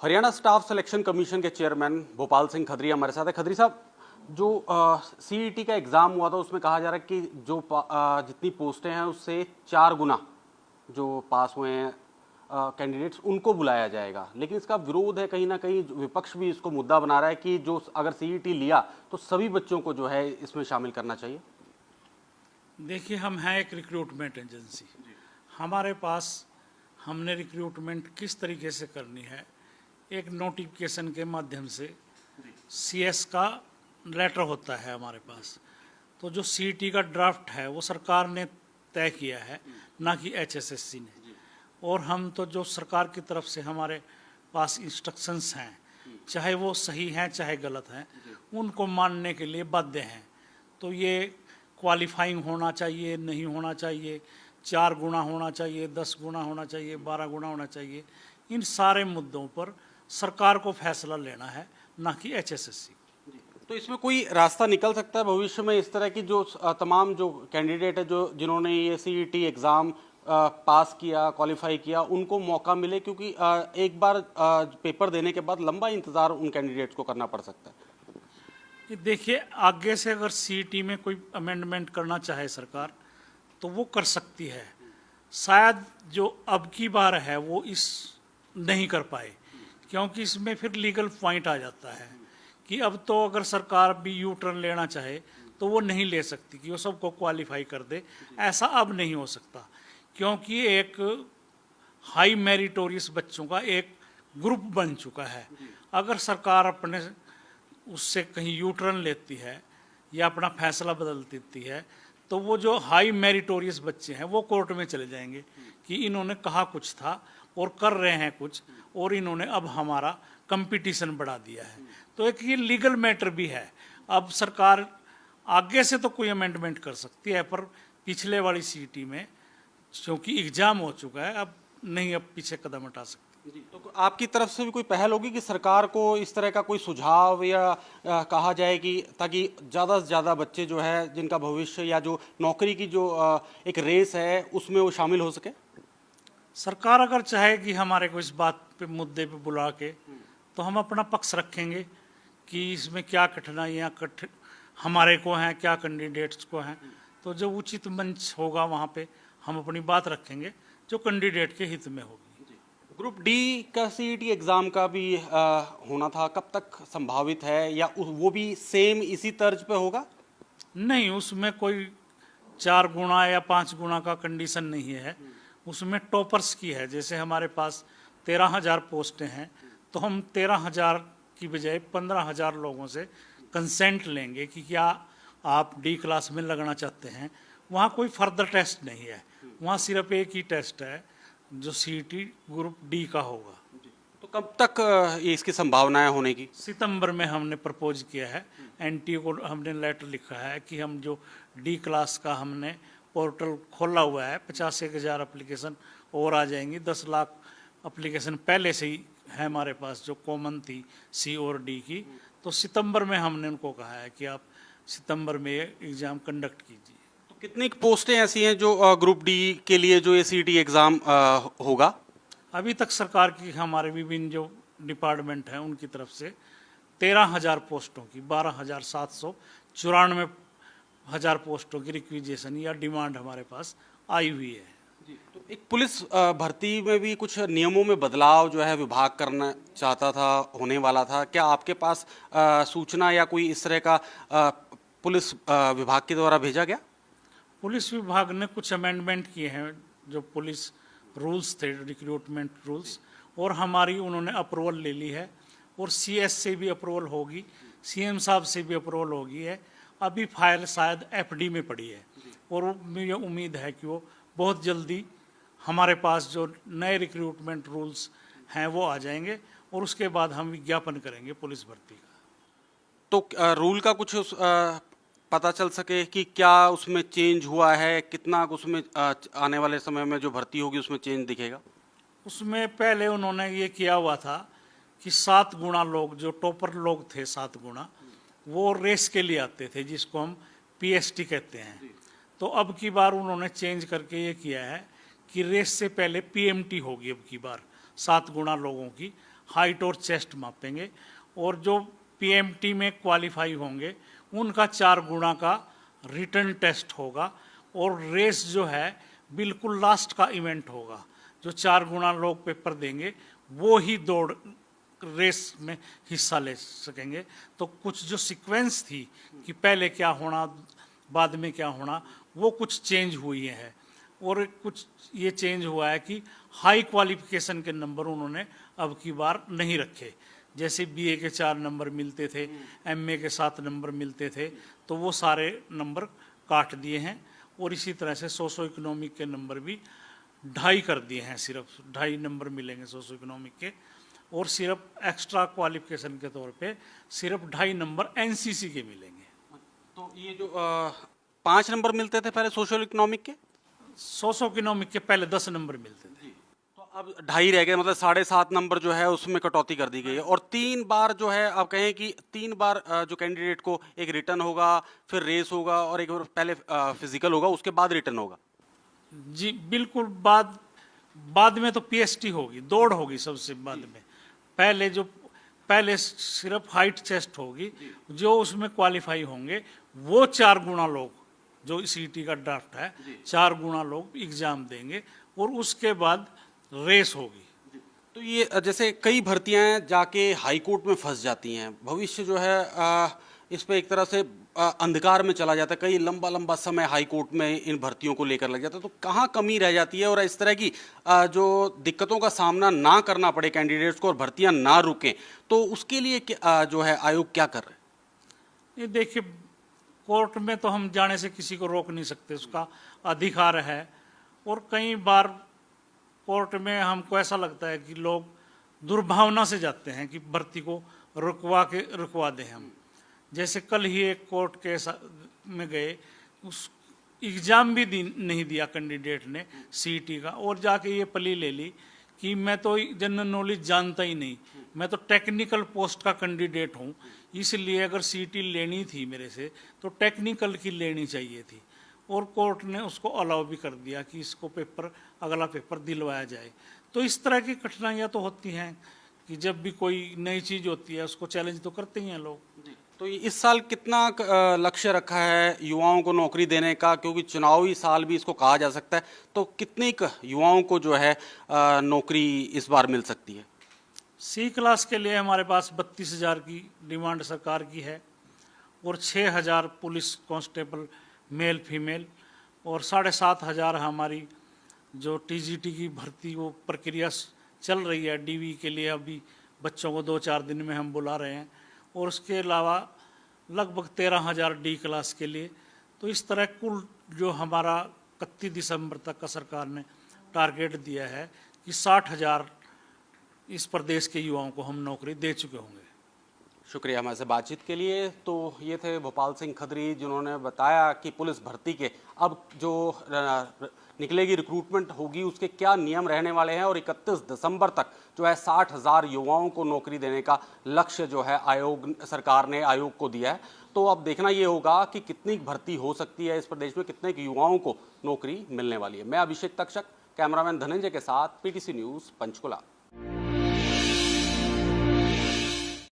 Haryana staff selection commission के chairman Bhopal Singh Khadri हमारे साथ है। खदरी साहब, जो सीईटी का एग्ज़ाम हुआ था उसमें कहा जा रहा है कि जो जितनी पोस्टें हैं उससे 4 गुना जो पास हुए हैं कैंडिडेट्स उनको बुलाया जाएगा, लेकिन इसका विरोध है। कहीं ना कहीं विपक्ष भी इसको मुद्दा बना रहा है कि जो अगर सीईटी लिया तो सभी बच्चों को जो है इसमें शामिल करना चाहिए। देखिए, हम हैं एक रिक्रूटमेंट एजेंसी। हमारे पास हमने रिक्रूटमेंट किस तरीके से करनी है, एक नोटिफिकेशन के माध्यम से सीएस का लेटर होता है हमारे पास। तो जो सीईटी का ड्राफ्ट है वो सरकार ने तय किया है, ना कि एचएसएससी ने। और हम तो जो सरकार की तरफ से हमारे पास इंस्ट्रक्शंस हैं, चाहे वो सही हैं चाहे गलत हैं, उनको मानने के लिए बाध्य हैं। तो ये क्वालिफाइंग होना चाहिए, नहीं होना चाहिए, 4 गुना होना चाहिए, 10 गुना होना चाहिए, 12 गुना होना चाहिए, इन सारे मुद्दों पर सरकार को फैसला लेना है, ना कि एचएसएससी। तो इसमें कोई रास्ता निकल सकता है भविष्य में इस तरह की जो तमाम जो कैंडिडेट है जो जिन्होंने ये सीईटी एग्ज़ाम पास किया, क्वालिफाई किया, उनको मौका मिले, क्योंकि एक बार पेपर देने के बाद लंबा इंतज़ार उन कैंडिडेट्स को करना पड़ सकता है। देखिए, आगे से अगर सीईटी में कोई अमेंडमेंट करना चाहे सरकार तो वो कर सकती है। शायद जो अब की बार है वो इस नहीं कर पाए, क्योंकि इसमें फिर लीगल पॉइंट आ जाता है कि अब तो अगर सरकार भी यू टर्न लेना चाहे तो वो नहीं ले सकती कि वो सबको क्वालिफाई कर दे। ऐसा अब नहीं हो सकता, क्योंकि एक हाई मेरिटोरियस बच्चों का एक ग्रुप बन चुका है। अगर सरकार अपने उससे कहीं यू टर्न लेती है या अपना फैसला बदल देती है तो वो जो हाई मेरिटोरियस बच्चे हैं वो कोर्ट में चले जाएंगे कि इन्होंने कहा कुछ था और कर रहे हैं कुछ, और इन्होंने अब हमारा कंपटीशन बढ़ा दिया है। तो एक ये लीगल मैटर भी है। अब सरकार आगे से तो कोई अमेंडमेंट कर सकती है, पर पिछले वाली सीईटी में क्योंकि एग्जाम हो चुका है, अब नहीं, अब पीछे कदम हटा सकती। तो आपकी तरफ से भी कोई पहल होगी कि सरकार को इस तरह का कोई सुझाव या कहा जाए कि ताकि ज़्यादा से ज़्यादा बच्चे जो है जिनका भविष्य या जो नौकरी की जो एक रेस है उसमें वो शामिल हो सके? सरकार अगर चाहे कि हमारे को इस बात पे मुद्दे पे बुला के, तो हम अपना पक्ष रखेंगे कि इसमें क्या कठिनाइयाँ हमारे को हैं, क्या कैंडिडेट्स को हैं। तो जो उचित मंच होगा वहाँ पे हम अपनी बात रखेंगे जो कैंडिडेट के हित में होगी। ग्रुप डी का सीईटी एग्ज़ाम का भी होना था, कब तक संभावित है, या वो भी सेम इसी तर्ज पे होगा? नहीं, उसमें कोई 4 गुना या 5 गुना का कंडीशन नहीं है। उसमें टॉपर्स की है। जैसे हमारे पास 13,000 पोस्टें हैं तो हम 13,000 की बजाय 15,000 लोगों से कंसेंट लेंगे कि क्या आप डी क्लास में लगना चाहते हैं। वहाँ कोई फर्दर टेस्ट नहीं है, वहाँ सिर्फ एक ही टेस्ट है जो सीईटी ग्रुप डी का होगा। तो कब तक ये इसकी संभावनाएं होने की? सितंबर में हमने प्रपोज किया है, एनटीए को हमने लेटर लिखा है कि हम जो डी क्लास का हमने पोर्टल खोला हुआ है, 85,000 एप्लीकेशन और आ जाएंगी। 10 लाख एप्लीकेशन पहले से ही है हमारे पास जो कॉमन थी सी और डी की। तो सितंबर में हमने उनको कहा है कि आप सितंबर में एग्ज़ाम कंडक्ट कीजिए। तो कितनी पोस्टें ऐसी हैं जो ग्रुप डी के लिए जो ये सीईटी एग्ज़ाम होगा? अभी तक सरकार की हमारे विभिन्न जो डिपार्टमेंट हैं उनकी तरफ से 13,000 पोस्टों की 12,794 पोस्टों की रिक्विजेशन या डिमांड हमारे पास आई हुई है। तो एक पुलिस भर्ती में भी कुछ नियमों में बदलाव जो है विभाग करना चाहता था, होने वाला था। क्या आपके पास सूचना या कोई इस तरह का पुलिस विभाग के द्वारा भेजा गया? पुलिस विभाग ने कुछ अमेंडमेंट किए हैं जो पुलिस रूल्स थे, रिक्रूटमेंट रूल्स, और हमारी उन्होंने अप्रूवल ले ली है। और सीएस से भी अप्रूवल होगी, सीएम साहब से भी अप्रूवल होगी है। अभी फाइल शायद एफडी में पड़ी है और मुझे उम्मीद है कि वो बहुत जल्दी हमारे पास जो नए रिक्रूटमेंट रूल्स हैं वो आ जाएंगे और उसके बाद हम विज्ञापन करेंगे पुलिस भर्ती का। तो रूल का कुछ पता चल सके कि क्या उसमें चेंज हुआ है, कितना उसमें आने वाले समय में जो भर्ती होगी उसमें चेंज दिखेगा? उसमें पहले उन्होंने ये किया हुआ था कि 7 गुना लोग, जो टॉपर लोग थे 7 गुना, वो रेस के लिए आते थे जिसको हम पीएसटी कहते हैं। तो अब की बार उन्होंने चेंज करके ये किया है कि रेस से पहले पीएमटी होगी अब की बार 7 गुना लोगों की। हाइट और चेस्ट मापेंगे, और जो पीएमटी में क्वालिफाई होंगे उनका 4 गुना का रिटर्न टेस्ट होगा, और रेस जो है बिल्कुल लास्ट का इवेंट होगा। जो 4 गुना लोग पेपर देंगे वो ही दौड़ रेस में हिस्सा ले सकेंगे। तो कुछ जो सीक्वेंस थी कि पहले क्या होना बाद में क्या होना, वो कुछ चेंज हुई है, और कुछ ये चेंज हुआ है कि हाई क्वालिफिकेशन के नंबर उन्होंने अब की बार नहीं रखे। जैसे बीए के 4 नंबर मिलते थे, एमए के 7 नंबर मिलते थे, तो वो सारे नंबर काट दिए हैं, और इसी तरह से सोशो इकोनॉमिक के नंबर भी 2.5 कर दिए हैं, सिर्फ 2.5 नंबर मिलेंगे सोशो इकोनॉमिक के, और सिर्फ एक्स्ट्रा क्वालिफिकेशन के तौर पे सिर्फ 2.5 नंबर एनसीसी के मिलेंगे। तो ये जो 5 नंबर मिलते थे पहले सोशल इकोनॉमिक के, सोशो इकोनॉमिक के पहले 10 नंबर मिलते थे, तो अब 2.5 रह गए, मतलब 7.5 नंबर जो है उसमें कटौती कर दी गई है। और 3 बार जो है आप कहें कि 3 बार जो कैंडिडेट को एक रिटर्न होगा, फिर रेस होगा, और एक बार पहले फिजिकल होगा, उसके बाद रिटर्न होगा। जी बिल्कुल। बाद में तो पीएसटी होगी, दौड़ होगी सबसे बाद में। पहले सिर्फ हाइट चेस्ट होगी, जो उसमें क्वालिफाई होंगे वो 4 गुना लोग, जो सीईटी का ड्राफ्ट है, 4 गुना लोग एग्जाम देंगे, और उसके बाद रेस होगी। तो ये जैसे कई भर्तियां जाके हाई कोर्ट में फंस जाती हैं, भविष्य जो है इस पे एक तरह से अंधकार में चला जाता है, कई लंबा लंबा समय हाई कोर्ट में इन भर्तियों को लेकर लग जाता है, तो कहाँ कमी रह जाती है, और इस तरह की जो दिक्कतों का सामना ना करना पड़े कैंडिडेट्स को और भर्तियां ना रुकें, तो उसके लिए जो है आयोग क्या कर रहे हैं? ये देखिए, कोर्ट में तो हम जाने से किसी को रोक नहीं सकते, उसका अधिकार है, और कई बार कोर्ट में हमको ऐसा लगता है कि लोग दुर्भावना से जाते हैं कि भर्ती को रुकवा दें हम। जैसे कल ही एक कोर्ट केस में गए, उस एग्ज़ाम भी नहीं दिया कैंडिडेट ने सीईटी का, और जाके ये प्ली ले ली कि मैं तो जनरल नॉलेज जानता ही नहीं, मैं तो टेक्निकल पोस्ट का कैंडिडेट हूँ, इसलिए अगर सीईटी लेनी थी मेरे से तो टेक्निकल की लेनी चाहिए थी, और कोर्ट ने उसको अलाउ भी कर दिया कि इसको अगला पेपर दिलवाया जाए। तो इस तरह की कठिनाइयाँ तो होती हैं कि जब भी कोई नई चीज़ होती है उसको चैलेंज तो करते ही हैं लोग। तो इस साल कितना लक्ष्य रखा है युवाओं को नौकरी देने का, क्योंकि चुनावी साल भी इसको कहा जा सकता है, तो कितने युवाओं को जो है नौकरी इस बार मिल सकती है? सी क्लास के लिए हमारे पास 32,000 की डिमांड सरकार की है, और 6,000 पुलिस कांस्टेबल मेल फीमेल, और 7,500 हमारी जो टीजीटी की भर्ती वो प्रक्रिया चल रही है। डीवी के लिए अभी बच्चों को 2-4 दिन में हम बुला रहे हैं, और उसके अलावा लगभग 13,000 डी क्लास के लिए। तो इस तरह कुल जो हमारा 31 दिसंबर तक का सरकार ने टारगेट दिया है कि 60,000 इस प्रदेश के युवाओं को हम नौकरी दे चुके होंगे। शुक्रिया हमारे से बातचीत के लिए। तो ये थे भोपाल सिंह खदरी, जिन्होंने बताया कि पुलिस भर्ती के अब जो निकलेगी रिक्रूटमेंट होगी उसके क्या नियम रहने वाले हैं, और 31 दिसंबर तक जो है 60,000 युवाओं को नौकरी देने का लक्ष्य जो है सरकार ने आयोग को दिया है। तो अब देखना ये होगा कि कितनी भर्ती हो सकती है इस प्रदेश में, कितने युवाओं को नौकरी मिलने वाली है। मैं अभिषेक तक्षक, कैमरामैन धनंजय के साथ, पीटीसी न्यूज़, पंचकुला।